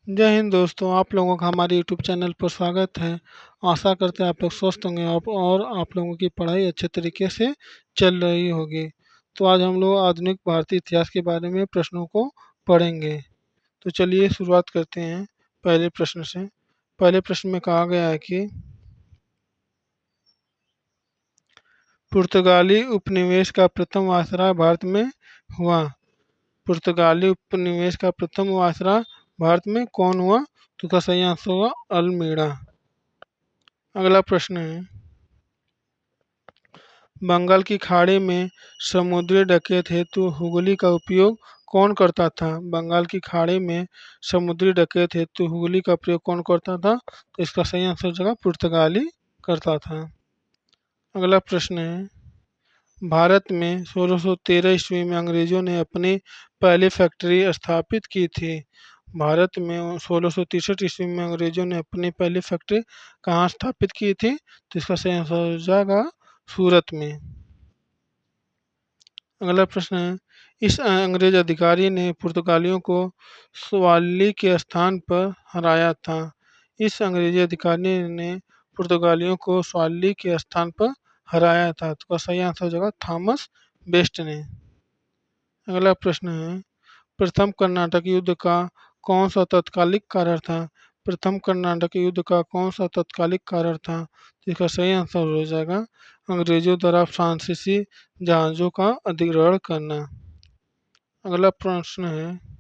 जय हिंद दोस्तों, आप लोगों का हमारे यूट्यूब चैनल पर स्वागत है। आशा करते हैं आप लोग स्वस्थ होंगे और आप लोगों की पढ़ाई अच्छे तरीके से चल रही होगी। तो आज हम लोग आधुनिक भारतीय इतिहास के बारे में प्रश्नों को पढ़ेंगे। तो चलिए शुरुआत करते हैं पहले प्रश्न से। पहले प्रश्न में कहा गया है कि पुर्तगाली उपनिवेश का प्रथम वायसराय भारत में हुआ। पुर्तगाली उपनिवेश का प्रथम वायसराय भारत में कौन हुआ? तो इसका सही आंसर होगा अल्मीड़ा। अगला प्रश्न है, बंगाल की खाड़ी में समुद्री डकैत हेतु हुगली का उपयोग कौन करता था? बंगाल की खाड़ी में समुद्री डकैत हेतु हुगली का प्रयोग कौन करता था? तो इसका सही आंसर हो जाएगा पुर्तगाली करता था। अगला प्रश्न है, भारत में 1613 ईस्वी में अंग्रेजों ने अपनी पहली फैक्ट्री स्थापित की थी। भारत में 1663 ईस्वी में अंग्रेजों ने अपनी पहली फैक्ट्री कहाँ स्थापित की थी? तो इसका सही आंसर हो जाएगा सूरत में। अगला प्रश्न है, इस अंग्रेज अधिकारी ने पुर्तगालियों को स्वाली के स्थान पर हराया था। इस अंग्रेजी अधिकारी ने पुर्तगालियों को स्वाली के स्थान पर हराया था। तो सही आंसर हो जाएगा थॉमस बेस्ट ने। अगला प्रश्न है, प्रथम कर्नाटक युद्ध का कौन सा तत्कालिक कारण था? प्रथम कर्नाटक युद्ध का कौन सा तत्कालिक कारण था? तो इसका सही आंसर हो जाएगा अंग्रेजों द्वारा फ्रांसीसी जहाज़ों का अधिग्रहण करना। अगला प्रश्न है,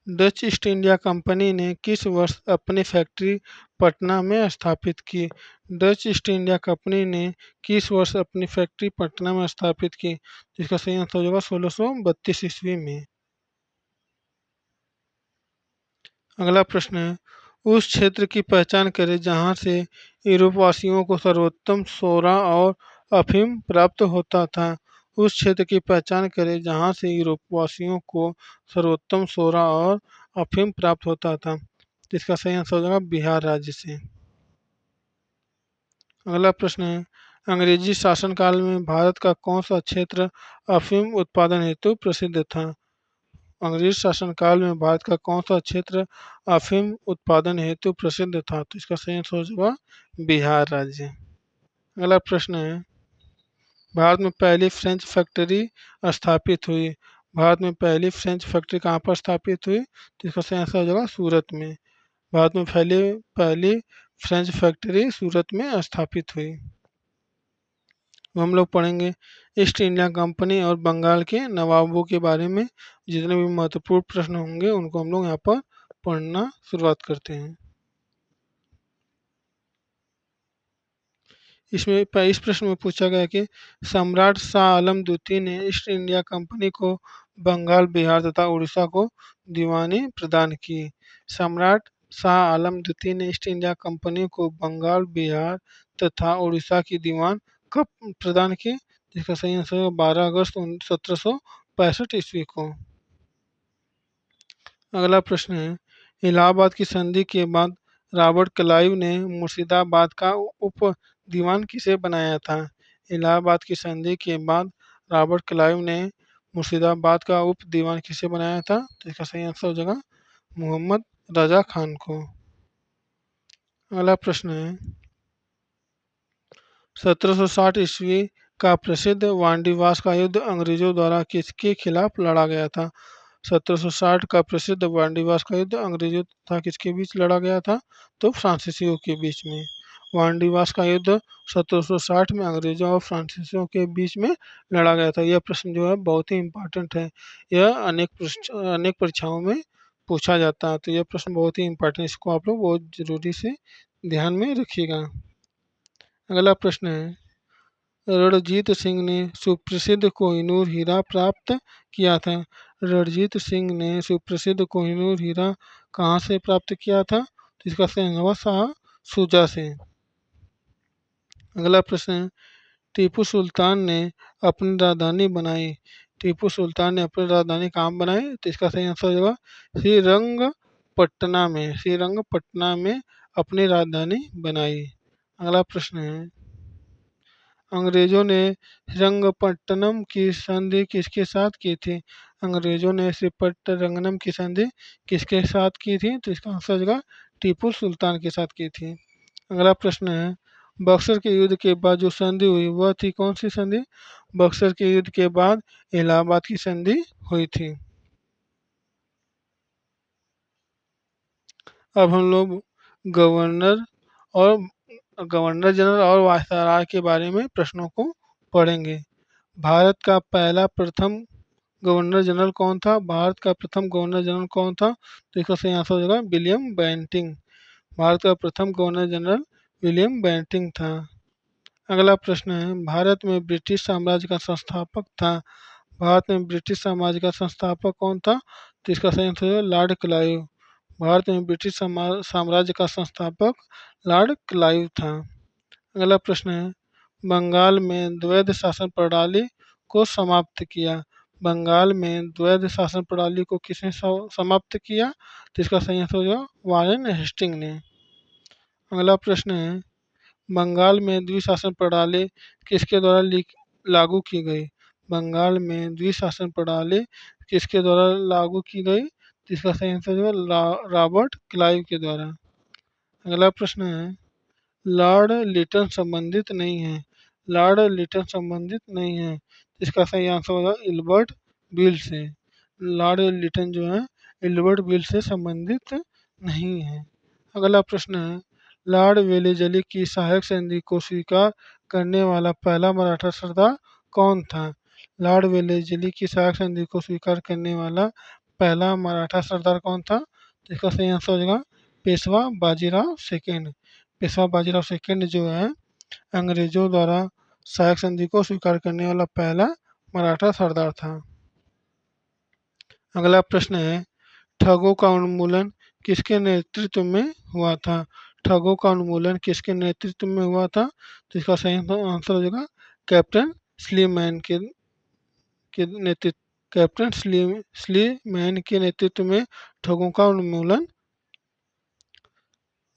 डच ईस्ट इंडिया कंपनी ने किस वर्ष अपनी फैक्ट्री पटना में स्थापित की? डच ईस्ट इंडिया कंपनी ने किस वर्ष अपनी फैक्ट्री पटना में स्थापित की? जिसका सही आंसर हो जाएगा 1632 ईस्वी में। अगला प्रश्न है, उस क्षेत्र की पहचान करें जहाँ से यूरोपवासियों को सर्वोत्तम सोरा और अफीम प्राप्त होता था। उस क्षेत्र की पहचान करें जहाँ से यूरोपवासियों को सर्वोत्तम सोरा और अफीम प्राप्त होता था। इसका सही आंसर हो जाएगा बिहार राज्य से। अगला प्रश्न है, अंग्रेजी शासनकाल में भारत का कौन सा क्षेत्र अफीम उत्पादन हेतु प्रसिद्ध था? अंग्रेज शासनकाल में भारत का कौन सा क्षेत्र अफीम उत्पादन हेतु प्रसिद्ध था? तो इसका सही आंसर हो जाएगा बिहार राज्य। अगला प्रश्न है, भारत में पहली फ्रेंच फैक्ट्री स्थापित हुई। भारत में पहली फ्रेंच फैक्ट्री कहाँ पर स्थापित हुई? तो इसका सही आंसर हो जाएगा सूरत में। भारत में पहली पहली फ्रेंच फैक्ट्री सूरत में स्थापित हुई। हम लोग पढ़ेंगे ईस्ट इंडिया कंपनी और बंगाल के नवाबों के बारे में। जितने भी महत्वपूर्ण प्रश्न होंगे उनको हम लोग यहाँ पर पढ़ना शुरुआत करते हैं। इस प्रश्न में पूछा गया कि सम्राट शाह आलम द्वितीय ने ईस्ट इंडिया कंपनी को बंगाल, बिहार तथा उड़ीसा को दीवानी प्रदान की। सम्राट शाह आलम द्वितीय ने ईस्ट इंडिया कंपनी को बंगाल, बिहार तथा उड़ीसा की दीवान कब प्रदान की? जिसका सही आंसर है 12 अगस्त 1765 ईस्वी को। अगला प्रश्न है, इलाहाबाद की संधि के बाद रॉबर्ट क्लाइव ने मुर्शिदाबाद का उप दीवान किसे बनाया था? इलाहाबाद की संधि के बाद रॉबर्ट क्लाइव ने मुर्शिदाबाद का उप दीवान किसे बनाया था? तो इसका सही आंसर हो जाएगा मोहम्मद रजा खान को। अगला प्रश्न है, 1760 ईस्वी का प्रसिद्ध वांडीवास का युद्ध अंग्रेजों द्वारा किसके खिलाफ लड़ा गया था? 1760 का प्रसिद्ध वांडीवास का युद्ध अंग्रेजों तथा किसके बीच लड़ा गया था? तो फ्रांसीसियों के बीच में। वांडीवास का युद्ध 1760 में अंग्रेजों और फ्रांसीसियों के बीच में लड़ा गया था। यह प्रश्न जो है बहुत ही इम्पोर्टेंट है। यह अनेक परीक्षाओं में पूछा जाता है। तो यह प्रश्न बहुत ही इम्पोर्टेंट, इसको आप लोग बहुत जरूरी से ध्यान में रखिएगा। अगला प्रश्न है, रणजीत सिंह ने सुप्रसिद्ध कोहिनूर हीरा प्राप्त किया था। रणजीत सिंह ने सुप्रसिद्ध कोहिनूर हीरा कहाँ से प्राप्त किया था? तो इसका सही जवाब शाह शुजा से। अगला प्रश्न है, टीपू सुल्तान ने अपनी राजधानी बनाई। टीपू सुल्तान ने अपनी राजधानी कहाँ बनाई? तो इसका सही आंसर हो जाएगा श्रीरंगपट्टना में। श्रीरंगपट्टना में अपनी राजधानी बनाई। अगला प्रश्न है, अंग्रेजों ने श्रीरंगपट्टनम की संधि किसके साथ की थी? अंग्रेजों ने श्रीरंगपट्टनम की संधि किसके साथ की थी? तो इसका आंसर हो जाएगा टीपू सुल्तान के साथ की थी। अगला प्रश्न है, बक्सर के युद्ध के बाद जो संधि हुई वह थी कौन सी संधि? बक्सर के युद्ध के बाद इलाहाबाद की संधि हुई थी। अब हम लोग गवर्नर और गवर्नर जनरल और वायसराय के बारे में प्रश्नों को पढ़ेंगे। भारत का पहला प्रथम गवर्नर जनरल कौन था? भारत का प्रथम गवर्नर जनरल कौन था? तो इसका सही आंसर हो जाएगा विलियम बेंटिंग। भारत का प्रथम गवर्नर जनरल विलियम बेंटिंग था। अगला प्रश्न है, भारत में ब्रिटिश साम्राज्य का संस्थापक था। भारत में ब्रिटिश साम्राज्य का संस्थापक कौन था? तो इसका सही आंसर है लॉर्ड क्लाइव। भारत में ब्रिटिश साम्राज्य का संस्थापक लॉर्ड क्लाइव था। अगला प्रश्न है, बंगाल में द्वैध शासन प्रणाली को समाप्त किया। बंगाल में द्वैध शासन प्रणाली को किसने समाप्त किया? तो इसका सही आंसर होगा वारेन हेस्टिंग ने। अगला प्रश्न है, बंगाल में द्विशासन प्रणाली किसके द्वारा लागू की गई? बंगाल में द्विशासन प्रणाली किसके द्वारा लागू की गई? जिसका सही आंसर है रॉबर्ट क्लाइव के द्वारा। अगला प्रश्न है, लॉर्ड लिटन संबंधित नहीं है। लॉर्ड लिटन संबंधित नहीं है, इसका सही आंसर होगा इल्बर्ट बिल से। लॉर्ड लिटन जो है इल्बर्ट बिल से संबंधित नहीं है। अगला प्रश्न है, लॉर्ड वेलेजली की सहायक संधि को स्वीकार करने वाला पहला मराठा सरदार कौन था? लॉर्ड वेलेजली की सहायक संधि को स्वीकार करने वाला पहला मराठा सरदार कौन था? तो इसका सही आंसर हो जाएगा पेशवा बाजीराव सेकेंड। पेशवा बाजीराव सेकेंड जो है अंग्रेजों द्वारा सहायक संधि को स्वीकार करने वाला पहला मराठा सरदार था। अगला प्रश्न है, ठगों का उन्मूलन किसके नेतृत्व में हुआ था? ठगों का उन्मूलन किसके नेतृत्व में हुआ था? तो इसका सही आंसर हो जाएगा कैप्टन स्लीमैन के नेतृत्व कैप्टन स्लीमैन के नेतृत्व में ठगों का उन्मूलन।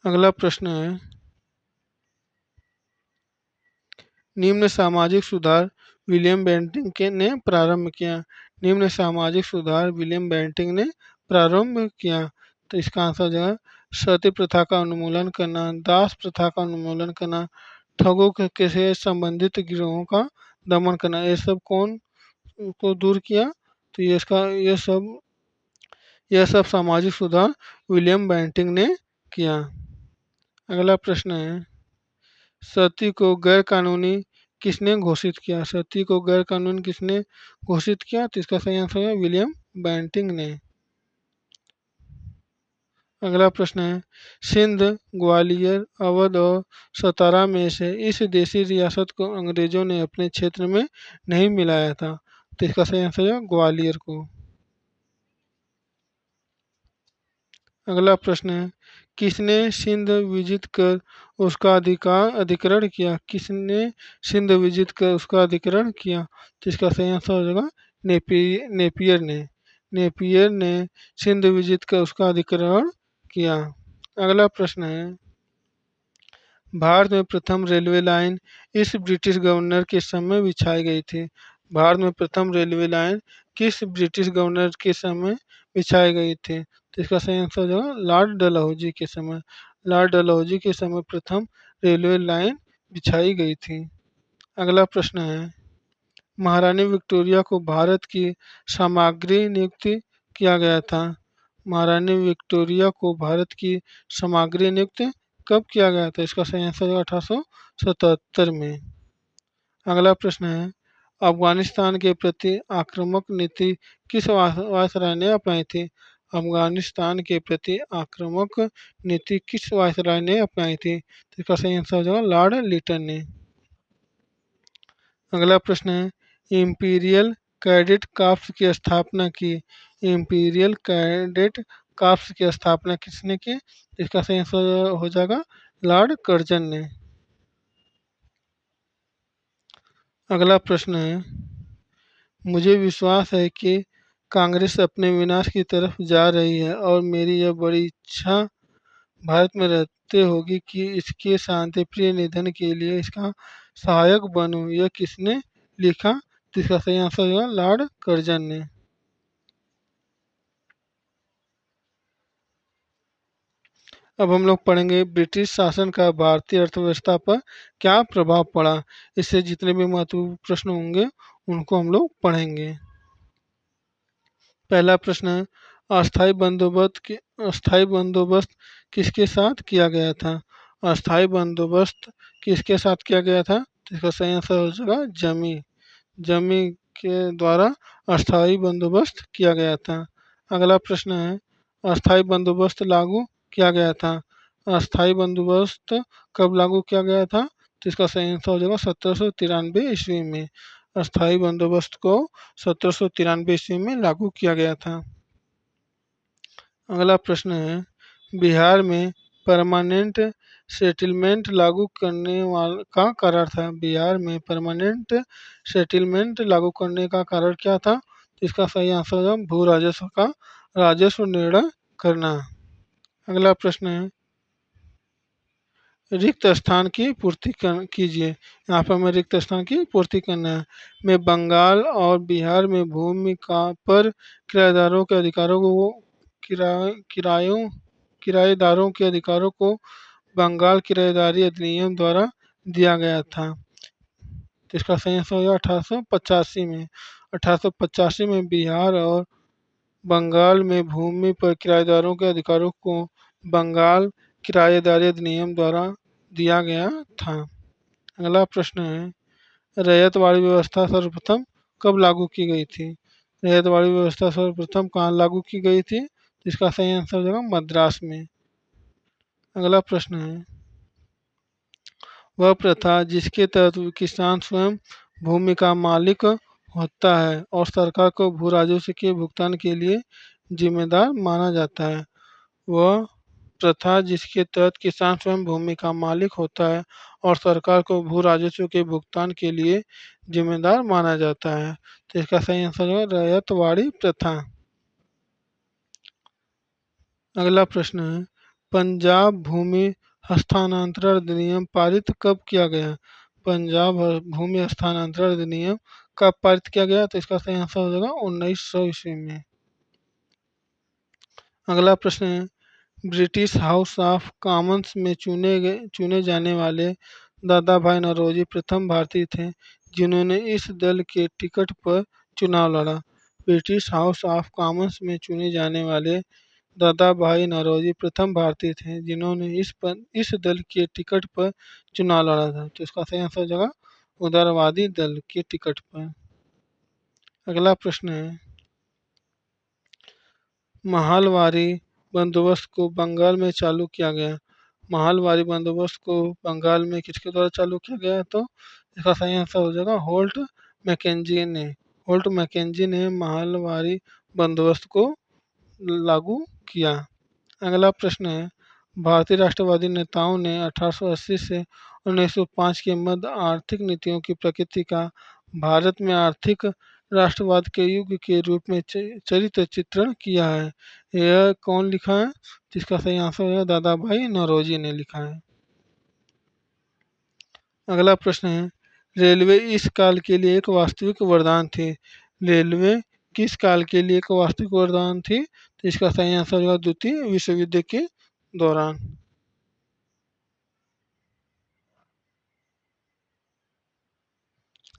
अगला प्रश्न है, निम्न सामाजिक सुधार विलियम बेंटिंग ने प्रारंभ किया। निम्न सामाजिक सुधार विलियम बेंटिंग ने प्रारंभ किया। तो इसका आंसर जो है सती प्रथा का उन्मूलन करना, दास प्रथा का उन्मूलन करना, ठगों के से संबंधित गिरोहों का दमन करना। ये सब कौन को दूर किया? तो यह सब सामाजिक सुधार विलियम बेंटिंग ने किया। अगला प्रश्न है, सती को गैर कानूनी किसने घोषित किया? सती को गैर कानूनी किसने घोषित किया? तो इसका सही आंसर है विलियम बेंटिंग ने। अगला प्रश्न है, सिंध, ग्वालियर, अवध और सतारा में से इस देशी रियासत को अंग्रेजों ने अपने क्षेत्र में नहीं मिलाया था। तो इसका सही आंसर है ग्वालियर को। अगला प्रश्न है, किसने सिंध विजित कर उसका अधिकरण किया? किसने सिंध विजित कर उसका अधिकरण किया? तो इसका सही आंसर हो जाएगा नेपियर ने। नेपियर ने सिंध विजित कर उसका अधिकरण किया। अगला प्रश्न है, भारत में प्रथम रेलवे लाइन इस ब्रिटिश गवर्नर के समय बिछाई गई थी। भारत में प्रथम रेलवे लाइन किस ब्रिटिश गवर्नर के समय बिछाई गई थी? तो इसका सही आंसर हो जाएगा लॉर्ड डलहौजी के समय। लॉर्ड डलहौजी के समय प्रथम रेलवे लाइन बिछाई गई थी। अगला प्रश्न है, महारानी विक्टोरिया को भारत की सामग्री नियुक्त किया गया था। महारानी विक्टोरिया को भारत की सामग्री नियुक्त कब किया गया था? इसका सही आंसर है 1877 में। अगला प्रश्न है, अफगानिस्तान के प्रति आक्रामक नीति किस वायसराय ने अपनाई थी? अफगानिस्तान के प्रति आक्रामक नीति किस वायसराय ने अपनाई थी? तो इसका सही आंसर हो जाएगा लॉर्ड लिटन ने। अगला प्रश्न है, इंपीरियल कैडेट कॉर्प्स की स्थापना की। इंपीरियल कैडेट कॉर्प्स की स्थापना किसने की? इसका सही आंसर हो जाएगा लॉर्ड कर्जन ने। अगला प्रश्न है, मुझे विश्वास है कि कांग्रेस अपने विनाश की तरफ जा रही है और मेरी यह बड़ी इच्छा भारत में रहते होगी कि इसके शांतिप्रिय निधन के लिए इसका सहायक बनूं, यह किसने लिखा? तो इसका सही आंसर होगा लॉर्ड कर्जन ने। अब हम लोग पढ़ेंगे ब्रिटिश शासन का भारतीय अर्थव्यवस्था पर क्या प्रभाव पड़ा। इससे जितने भी महत्वपूर्ण प्रश्न होंगे उनको हम लोग पढ़ेंगे। पहला प्रश्न है, अस्थाई बंदोबस्त किसके साथ किया गया था? अस्थाई बंदोबस्त किसके साथ किया गया था? तो इसका सही आंसर हो जाएगा जमी। जमी के द्वारा अस्थाई बंदोबस्त किया गया था। अगला प्रश्न है, अस्थाई बंदोबस्त लागू किया गया था। अस्थाई बंदोबस्त कब लागू किया गया था? तो इसका सही आंसर हो जाएगा 1793 ईस्वी में। अस्थाई बंदोबस्त को 1793 ईस्वी में लागू किया गया था। अगला प्रश्न है, बिहार में परमानेंट सेटलमेंट लागू करने वाला का कारण था। बिहार में परमानेंट सेटलमेंट लागू करने का कारण क्या था? तो इसका सही आंसर है भू राजस्व का राजस्व निर्णय करना। अगला प्रश्न है, रिक्त स्थान की पूर्ति कीजिए। यहाँ पर हमें रिक्त स्थान की पूर्ति करना है। मैं बंगाल और बिहार में भूमि का पर किराएदारों के अधिकारों को किरायों किराएदारों के अधिकारों को बंगाल किराएदारी अधिनियम द्वारा दिया गया था। तो इसका सही आंसर होगा 1885 में। 1885 में बिहार और बंगाल में भूमि पर किराएदारों के अधिकारों को बंगाल किराएदारी अधिनियम द्वारा दिया गया था। अगला प्रश्न है, रैयतवाड़ी व्यवस्था सर्वप्रथम कब लागू की गई थी? रैयतवाड़ी व्यवस्था सर्वप्रथम कहाँ लागू की गई थी? इसका सही आंसर हो जाएगा मद्रास में। अगला प्रश्न है, वह प्रथा जिसके तहत किसान स्वयं भूमि का मालिक होता है और सरकार को भू राजस्व के भुगतान के लिए जिम्मेदार माना जाता है। वह प्रथा जिसके तहत किसान स्वयं भूमि का मालिक होता है और सरकार को भू राजस्व के भुगतान के लिए जिम्मेदार माना जाता है। तो इसका सही आंसर है रैयतवाड़ी प्रथा। अगला प्रश्न है, पंजाब भूमि हस्तांतरण अधिनियम पारित कब किया गया? पंजाब भूमि हस्तांतरण अधिनियम कब पारित किया गया? तो इसका सही आंसर हो जाएगा 1900 ईस्वी में। अगला प्रश्न है, ब्रिटिश हाउस ऑफ कॉमन्स में चुने जाने वाले दादा भाई नौरोजी प्रथम भारतीय थे जिन्होंने इस दल के टिकट पर चुनाव लड़ा। ब्रिटिश हाउस ऑफ कॉमन्स में चुने जाने वाले दादा भाई नौरोजी प्रथम भारतीय थे जिन्होंने इस दल के टिकट पर चुनाव लड़ा था। तो इसका सही आंसर हो जाएगा उदारवादी दल के टिकट पर। अगला प्रश्न है, महालवारी बंदोबस्त को बंगाल में चालू किया गया। महालवारी बंदोबस्त को बंगाल में किसके द्वारा चालू किया गया? तो इसका सही आंसर हो जाएगा मैकेंजी ने। होल्ट मैकेंजी ने महालवारी बंदोबस्त को लागू किया। अगला प्रश्न है, भारतीय राष्ट्रवादी नेताओं ने 1880 से 1905 के मध्य आर्थिक नीतियों की प्रकृति का भारत में आर्थिक राष्ट्रवाद के युग के रूप में चरित्र चित्रण किया है। यह कौन लिखा है? जिसका सही आंसर है दादा भाई नौरोजी ने लिखा है। अगला प्रश्न है, रेलवे इस काल के लिए एक वास्तविक वरदान थी। रेलवे किस काल के लिए एक वास्तविक वरदान थी? तो इसका सही आंसर होगा द्वितीय विश्व युद्ध के दौरान।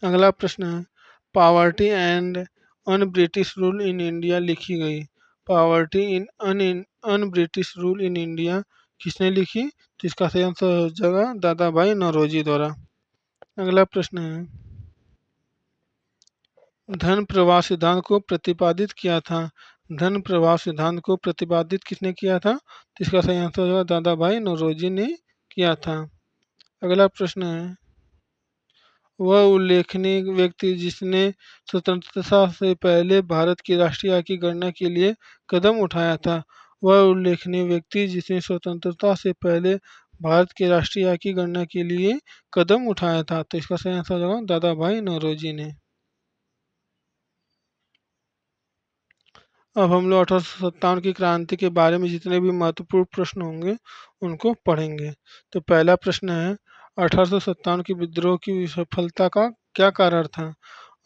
अगला प्रश्न है, poverty and un British rule in India लिखी गई। Poverty in un British rule in India किसने लिखी? तो इसका सही आंसर हो जाएगा दादा भाई नौरोजी द्वारा। अगला प्रश्न है, धन प्रवाह सिद्धांत को प्रतिपादित किया था। धन प्रवाह सिद्धांत को प्रतिपादित किसने किया था? तो इसका सही आंसर हो जाएगा दादा भाई नौरोजी ने किया था। अगला प्रश्न है, वह उल्लेखनीय व्यक्ति जिसने स्वतंत्रता से पहले भारत की राष्ट्रीय आय की गणना के लिए कदम उठाया था। वह उल्लेखनीय व्यक्ति जिसने स्वतंत्रता से पहले भारत की राष्ट्रीय आय की गणना के लिए कदम उठाया था। तो इसका सही आंसर होगा दादा भाई नौरोजी ने। अब हम लोग 1857 की क्रांति के बारे में जितने भी महत्वपूर्ण प्रश्न होंगे उनको पढ़ेंगे। तो पहला प्रश्न है, 1857 के विद्रोह की विफलता का क्या कारण था?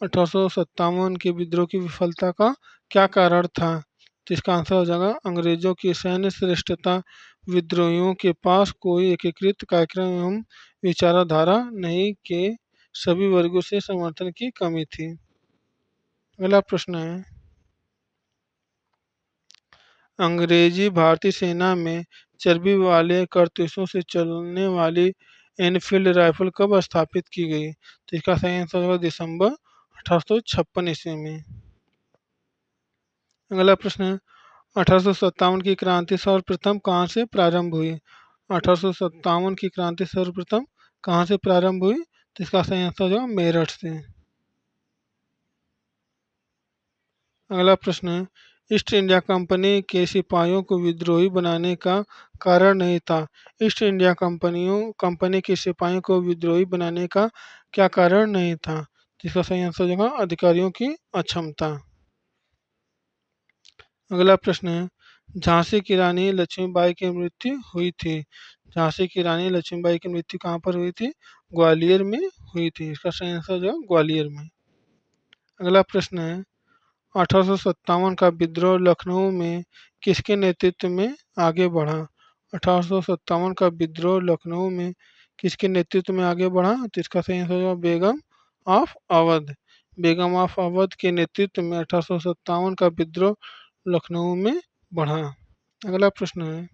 1857 के विद्रोह की विफलता का क्या कारण था? तो इसका आंसर हो जाएगा अंग्रेजों की सैन्य श्रेष्ठता, विद्रोहियों के पास कोई एकीकृत कार्यक्रम एवं विचारधारा नहीं के सभी वर्गों से समर्थन की कमी थी। अगला प्रश्न है, अंग्रेजी भारतीय सेना में चर्बी वाले कारतूसों से चलने वाली एनफील्ड राइफल कब स्थापित की गई? तो इसका सही आंसर होगा दिसंबर 1856 ईस्वी में। अगला प्रश्न है, 1857 की क्रांति सर्वप्रथम कहाँ से प्रारंभ हुई? 1857 की क्रांति सर्वप्रथम कहाँ से प्रारंभ हुई? तो इसका सही आंसर हो जाएगा मेरठ से। अगला प्रश्न है, ईस्ट इंडिया कंपनी के सिपाहियों को विद्रोही बनाने का कारण नहीं था। ईस्ट इंडिया कंपनी के सिपाहियों को विद्रोही बनाने का क्या कारण नहीं था? जिसका सही आंसर हो जाएगा अधिकारियों की अक्षमता। अगला प्रश्न है, झांसी की रानी लक्ष्मीबाई की मृत्यु हुई थी। झांसी की रानी लक्ष्मीबाई की मृत्यु कहाँ पर हुई थी? ग्वालियर में हुई थी। इसका सही आंसर हो जाएगा ग्वालियर में। अगला प्रश्न है, 1857 का विद्रोह लखनऊ में किसके नेतृत्व में आगे बढ़ा? 1857 का विद्रोह लखनऊ में किसके नेतृत्व में आगे बढ़ा? तो इसका सही आंसर होगा बेगम ऑफ अवध। बेगम ऑफ अवध के नेतृत्व में 1857 का विद्रोह लखनऊ में बढ़ा। अगला प्रश्न है,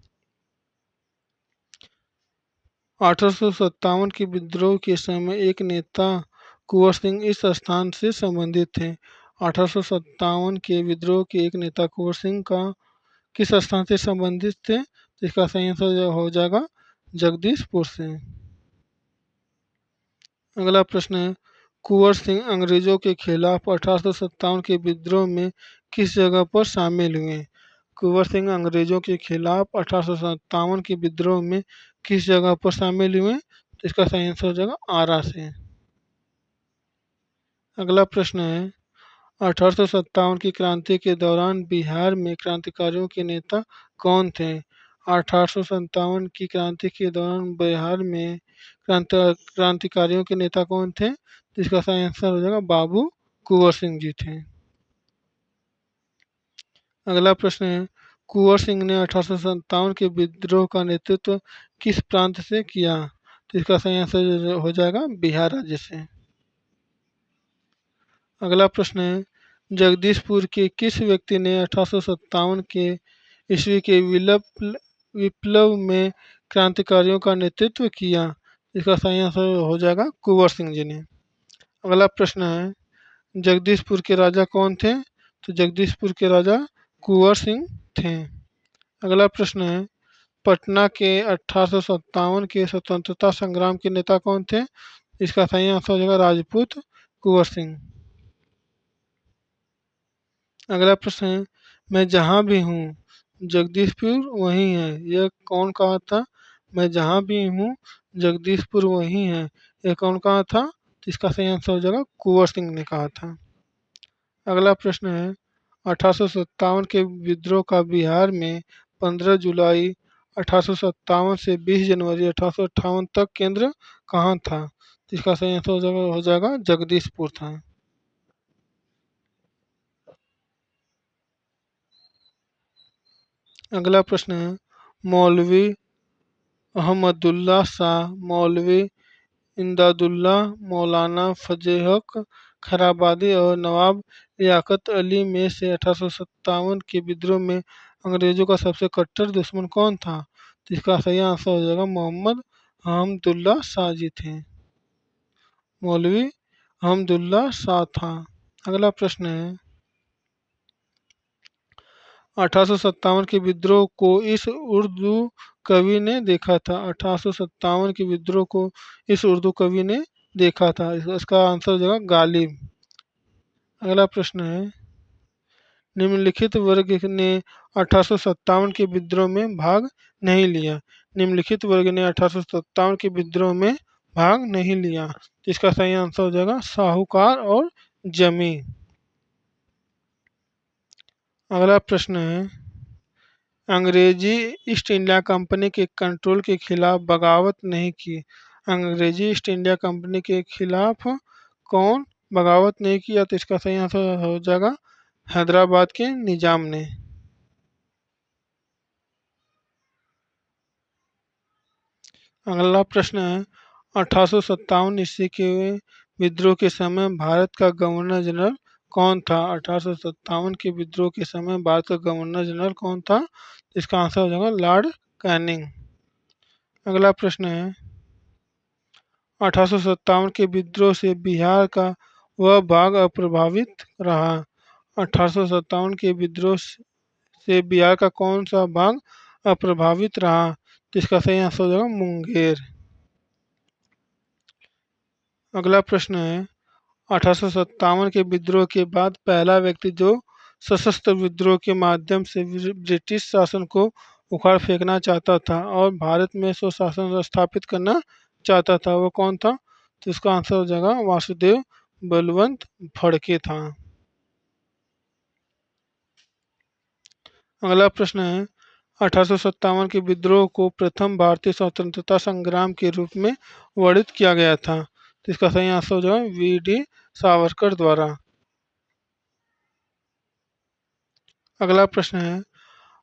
1857 के विद्रोह के समय एक नेता कुंवर सिंह इस स्थान से संबंधित थे। 1857 के विद्रोह के एक नेता कुंवर सिंह का किस स्थान से संबंधित थे? तो इसका सही आंसर हो जाएगा जगदीशपुर से। अगला प्रश्न है, कुंवर सिंह अंग्रेजों के खिलाफ 1857 के विद्रोह में किस जगह पर शामिल हुए? कुंवर सिंह अंग्रेजों के खिलाफ 1857 के विद्रोह में किस जगह पर शामिल हुए? तो इसका सही आंसर हो जाएगा आरा से। अगला प्रश्न है, 1857 की क्रांति के दौरान बिहार में क्रांतिकारियों के नेता कौन थे? 1857 की क्रांति के दौरान बिहार में क्रांतिकारियों के नेता कौन थे? जिसका सही आंसर हो जाएगा बाबू कुंवर सिंह जी थे। अगला प्रश्न है, कुंवर सिंह ने 1857 के विद्रोह का नेतृत्व किस प्रांत से किया? तो इसका सही आंसर हो जाएगा बिहार राज्य से। अगला प्रश्न है, जगदीशपुर के किस व्यक्ति ने 1857 के ईस्वी के विप्लव में क्रांतिकारियों का नेतृत्व किया? इसका सही आंसर हो जाएगा कुंवर सिंह जी ने। अगला प्रश्न है, जगदीशपुर के राजा कौन थे? तो जगदीशपुर के राजा कुंवर सिंह थे। अगला प्रश्न है, पटना के 1857 के स्वतंत्रता संग्राम के नेता कौन थे? इसका सही आंसर हो जाएगा राजपूत कुंवर सिंह। अगला प्रश्न है, मैं जहाँ भी हूँ जगदीशपुर वहीं है, यह कौन कहा था? मैं जहाँ भी हूँ जगदीशपुर वहीं है, यह कौन कहा था? तो इसका सही आंसर हो जाएगा कुंवर सिंह ने कहा था। अगला प्रश्न है, 1857 के विद्रोह का बिहार में 15 जुलाई 1857 से 20 जनवरी 1858 तक केंद्र कहाँ था? तो इसका सही आंसर हो जाएगा जगदीशपुर था। अगला प्रश्न है, मौलवी अहमदुल्ला शाह, मौलवी इमदादुल्ला, मौलाना फजल हक खैराबादी और नवाब लियाकत अली में से 1857 के विद्रोह में अंग्रेजों का सबसे कट्टर दुश्मन कौन था? तो इसका सही आंसर हो जाएगा मोहम्मद अहमदुल्ला शाह जी थे। मौलवी अहमदुल्ला शाह था। अगला प्रश्न है, 1857 के विद्रोह को इस उर्दू कवि ने देखा था। 1857 के विद्रोह को इस उर्दू कवि ने देखा था। इसका आंसर हो जाएगा गालिब। अगला प्रश्न है, निम्नलिखित वर्ग ने 1857 के विद्रोह में भाग नहीं लिया। निम्नलिखित वर्ग ने 1857 के विद्रोह में भाग नहीं लिया। इसका सही आंसर हो जाएगा साहूकार और जमी। अगला प्रश्न है, अंग्रेजी ईस्ट इंडिया कंपनी के कंट्रोल के खिलाफ बगावत नहीं की। अंग्रेजी ईस्ट इंडिया कंपनी के खिलाफ कौन बगावत नहीं किया? तो इसका सही आंसर हो जाएगा हैदराबाद के निजाम ने। अगला प्रश्न है 1857 ईस्वी के विद्रोह के समय भारत का गवर्नर जनरल कौन था? 1857 के विद्रोह के समय भारत का गवर्नर जनरल कौन था? इसका आंसर हो जाएगा लॉर्ड कैनिंग। अगला प्रश्न है 1857 के विद्रोह से बिहार का वह भाग अप्रभावित रहा। 1857 के विद्रोह से बिहार का कौन सा भाग अप्रभावित रहा? जिसका सही आंसर हो जाएगा मुंगेर। अगला प्रश्न है 1857 के विद्रोह के बाद पहला व्यक्ति जो सशस्त्र विद्रोह के माध्यम से ब्रिटिश शासन को उखाड़ फेंकना चाहता था और भारत में स्वशासन स्थापित करना चाहता था वो कौन था? तो इसका आंसर हो जाएगा वासुदेव बलवंत फड़के था। अगला प्रश्न है 1857 के विद्रोह को प्रथम भारतीय स्वतंत्रता संग्राम के रूप में वर्णित किया गया था। तो इसका सही आंसर हो जाएगा वी.डी. सावरकर द्वारा। अगला प्रश्न है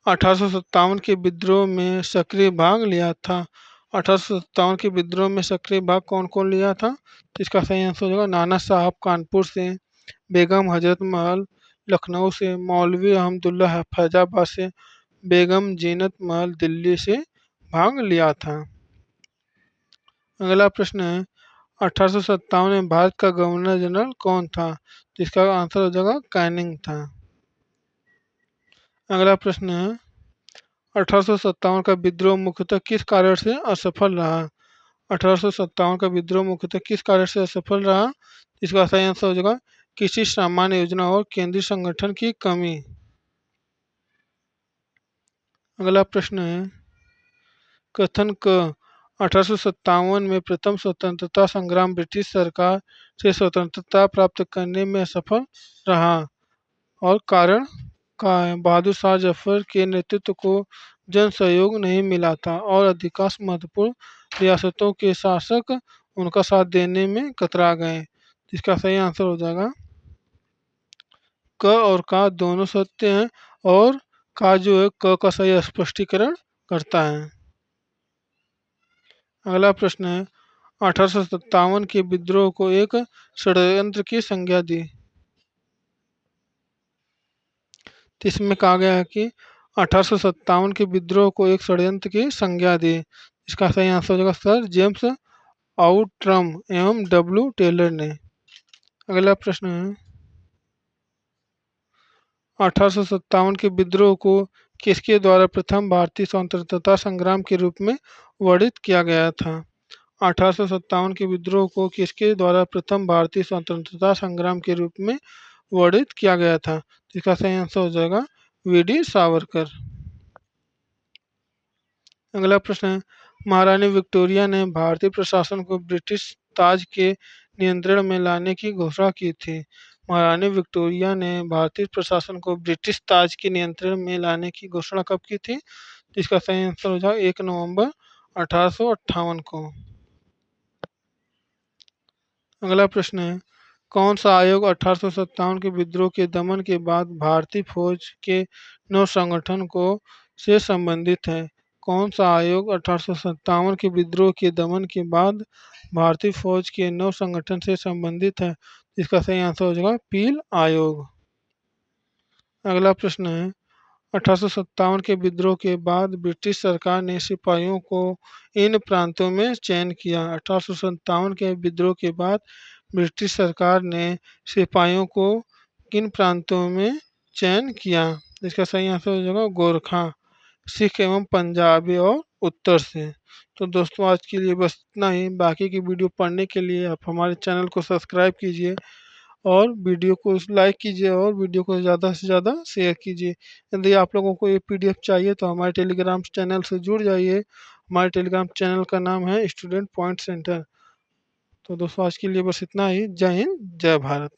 1857 के विद्रोह में सक्रिय भाग लिया था। 1857 के विद्रोह में सक्रिय भाग कौन कौन लिया था? तो इसका सही आंसर हो जाएगा नाना साहब कानपुर से, बेगम हजरत महल लखनऊ से, मौलवी अहमदुल्ला फैजाबाद से, बेगम जीनत महल दिल्ली से भाग लिया था। अगला प्रश्न है 1857 में भारत का गवर्नर जनरल कौन था? जिसका आंसर हो जाएगा कैनिंग था। अगला प्रश्न है 1857 का विद्रोह मुख्यतः किस कारण से असफल रहा? 1857 का विद्रोह मुख्यतः किस कारण से असफल रहा? इसका सही आंसर हो जाएगा किसी सामान्य योजना और केंद्रीय संगठन की कमी। अगला प्रश्न है कथन क 1857 में प्रथम स्वतंत्रता संग्राम ब्रिटिश सरकार से स्वतंत्रता प्राप्त करने में असफल रहा और कारण का है बहादुर शाह जफर के नेतृत्व को जन सहयोग नहीं मिला था और अधिकांश महत्वपूर्ण रियासतों के शासक उनका साथ देने में कतरा गए। इसका सही आंसर हो जाएगा क और का दोनों सत्य हैं और का जो है क का सही स्पष्टीकरण करता है। अगला प्रश्न है 1857 के विद्रोह को एक षड्यंत्र की संज्ञा दी। तो इसमें कहा गया है कि 1857 के विद्रोह को एक षड्यंत्र की संज्ञा दी। इसका सही आंसर हो जाएगा सर जेम्स आउट्रम एवं डब्ल्यू टेलर ने। अगला प्रश्न है 1857 के विद्रोह को किसके द्वारा प्रथम भारतीय स्वतंत्रता संग्राम के रूप में वर्णित किया गया था? 1857 के विद्रोह को किसके द्वारा प्रथम भारतीय स्वतंत्रता संग्राम के रूप में वर्णित किया गया था? इसका सही आंसर हो जाएगा वी.डी. सावरकर। अगला प्रश्न है महारानी विक्टोरिया ने भारतीय प्रशासन को ब्रिटिश ताज के नियंत्रण में लाने की घोषणा की थी। महारानी विक्टोरिया ने भारतीय प्रशासन को ब्रिटिश ताज के नियंत्रण में लाने की घोषणा कब की थी? इसका सही आंसर हो जाएगा 1 नवंबर 1858 को। अगला प्रश्न है कौन सा आयोग 1857 के विद्रोह के दमन के बाद भारतीय फौज के नव संगठन को से संबंधित है? कौन सा आयोग 1857 के विद्रोह के दमन के बाद भारतीय फौज के नव संगठन से संबंधित है? इसका सही आंसर हो जाएगा पील आयोग। अगला प्रश्न है 1857 के विद्रोह के बाद ब्रिटिश सरकार ने सिपाहियों को इन प्रांतों में चयन किया। 1857 के विद्रोह के बाद ब्रिटिश सरकार ने सिपाहियों को किन प्रांतों में चयन किया? इसका सही आंसर हो जाएगा गोरखा, सिख एवं पंजाबी और उत्तर से। तो दोस्तों आज के लिए बस इतना ही। बाकी की वीडियो पढ़ने के लिए आप हमारे चैनल को सब्सक्राइब कीजिए और वीडियो को लाइक कीजिए और वीडियो को ज़्यादा से ज़्यादा शेयर कीजिए। यदि आप लोगों को ये पीडीएफ चाहिए तो हमारे टेलीग्राम चैनल से जुड़ जाइए। हमारे टेलीग्राम चैनल का नाम है स्टूडेंट पॉइंट सेंटर। तो दोस्तों आज के लिए बस इतना ही। जय हिंद, जय भारत।